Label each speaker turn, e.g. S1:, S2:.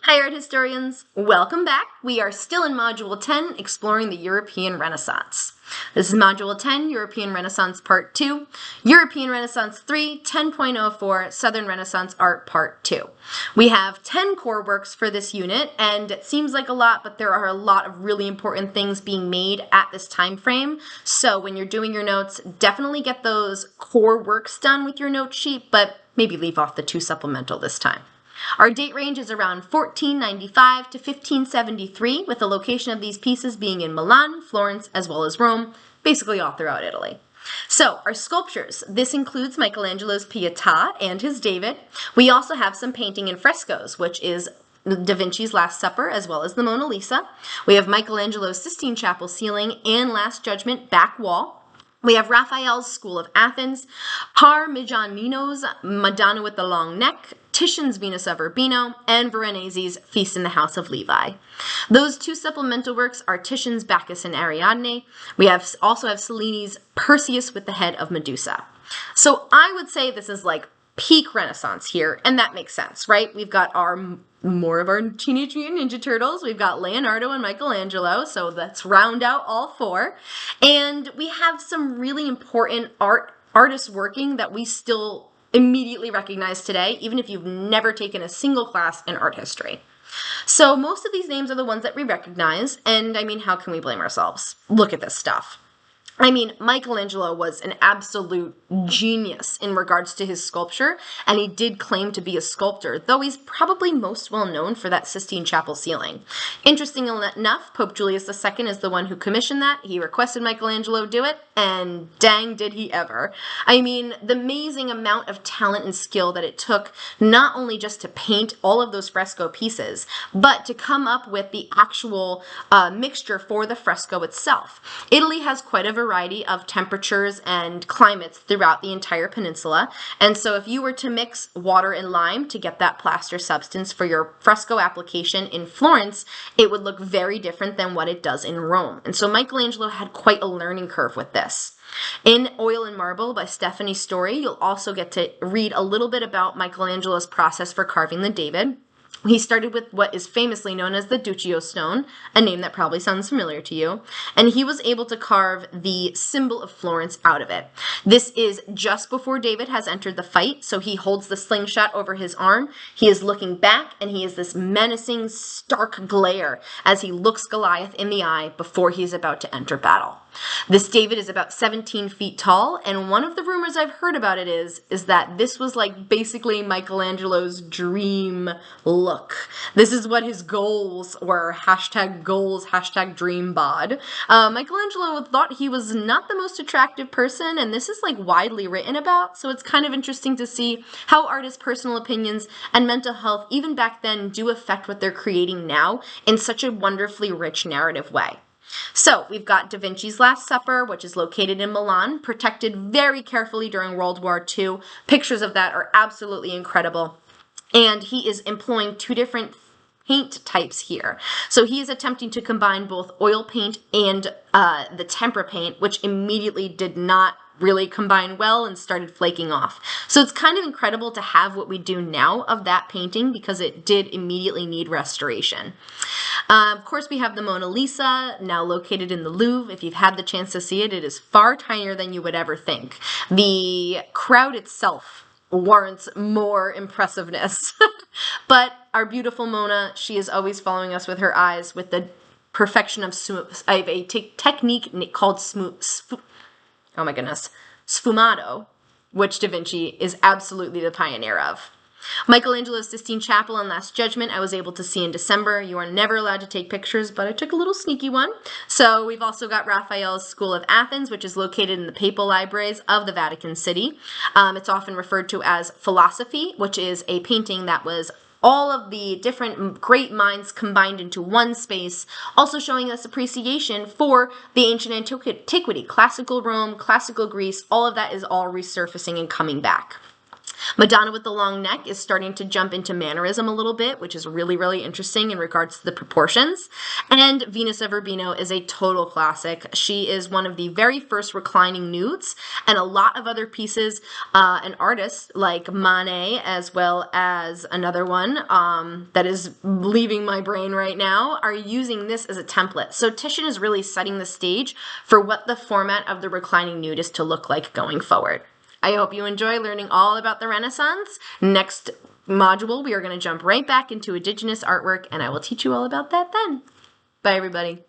S1: Hi art historians, welcome back. We are still in Module 10, exploring the European Renaissance. This is Module 10, European Renaissance Part 2, European Renaissance 3, 10.04, Southern Renaissance Art Part 2. We have 10 core works for this unit, and it seems like a lot, but there are a lot of really important things being made at this time frame. So when you're doing your notes, definitely get those core works done with your note sheet, but maybe leave off the 2 supplemental this time. Our date range is around 1495 to 1573, with the location of these pieces being in Milan, Florence, as well as Rome, basically all throughout Italy. So, our sculptures. This includes Michelangelo's Pietà and his David. We also have some painting and frescoes, which is Da Vinci's Last Supper, as well as the Mona Lisa. We have Michelangelo's Sistine Chapel ceiling and Last Judgment back wall. We have Raphael's School of Athens, Parmigianino's Madonna with the Long Neck, Titian's Venus of Urbino, and Veronese's Feast in the House of Levi. Those 2 supplemental works are Titian's Bacchus and Ariadne. We also have Cellini's Perseus with the head of Medusa. So I would say this is like peak Renaissance here, and that makes sense, right? We've got more of our Teenage Mutant Ninja Turtles. We've got Leonardo and Michelangelo, so let's round out all 4. And we have some really important artists working that we still immediately recognize today, even if you've never taken a single class in art history. So most of these names are the ones that we recognize, and I mean, how can we blame ourselves? Look at this stuff. I mean, Michelangelo was an absolute genius in regards to his sculpture, and he did claim to be a sculptor, though he's probably most well known for that Sistine Chapel ceiling. Interesting enough, Pope Julius II is the one who commissioned that. He requested Michelangelo do it, and dang did he ever. I mean, the amazing amount of talent and skill that it took, not only just to paint all of those fresco pieces, but to come up with the actual mixture for the fresco itself. Italy has quite a variety of temperatures and climates throughout the entire peninsula, and so if you were to mix water and lime to get that plaster substance for your fresco application in Florence, it would look very different than what it does in Rome. And so Michelangelo had quite a learning curve with this. In Oil and Marble by Stephanie Story, you'll also get to read a little bit about Michelangelo's process for carving the David. He started with what is famously known as the Duccio stone, a name that probably sounds familiar to you, and he was able to carve the symbol of Florence out of it. This is just before David has entered the fight, so he holds the slingshot over his arm. He is looking back, and he has this menacing, stark glare as he looks Goliath in the eye before he is about to enter battle. This David is about 17 feet tall, and one of the rumors I've heard about it is that this was like basically Michelangelo's dream look. This is what his goals were, #goals, #dreambod. Michelangelo thought he was not the most attractive person, and this is like widely written about, so it's kind of interesting to see how artists' personal opinions and mental health even back then do affect what they're creating now in such a wonderfully rich narrative way. So we've got Da Vinci's Last Supper, which is located in Milan, protected very carefully during World War II. Pictures of that are absolutely incredible. And he is employing 2 different paint types here. So he is attempting to combine both oil paint and the tempera paint, which immediately did not really combine well and started flaking off. So it's kind of incredible to have what we do now of that painting because it did immediately need restoration. Of course, we have the Mona Lisa, now located in the Louvre. If you've had the chance to see it, it is far tinier than you would ever think. The crowd itself warrants more impressiveness. But our beautiful Mona, she is always following us with her eyes with the perfection of a technique called sfumato, which Da Vinci is absolutely the pioneer of. Michelangelo's Sistine Chapel and Last Judgment I was able to see in December. You are never allowed to take pictures, but I took a little sneaky one. So we've also got Raphael's School of Athens, which is located in the papal libraries of the Vatican City. It's often referred to as Philosophy, which is a painting that was all of the different great minds combined into one space, also showing us appreciation for the ancient antiquity, classical Rome, classical Greece, all of that is all resurfacing and coming back. Madonna with the long neck is starting to jump into mannerism a little bit, which is really, really interesting in regards to the proportions. And Venus of Urbino is a total classic. She is one of the very first reclining nudes, and a lot of other pieces and artists like Monet, as well as another one that is leaving my brain right now, are using this as a template. So Titian is really setting the stage for what the format of the reclining nude is to look like going forward. I hope you enjoy learning all about the Renaissance. Next module, we are going to jump right back into Indigenous artwork, and I will teach you all about that then. Bye, everybody.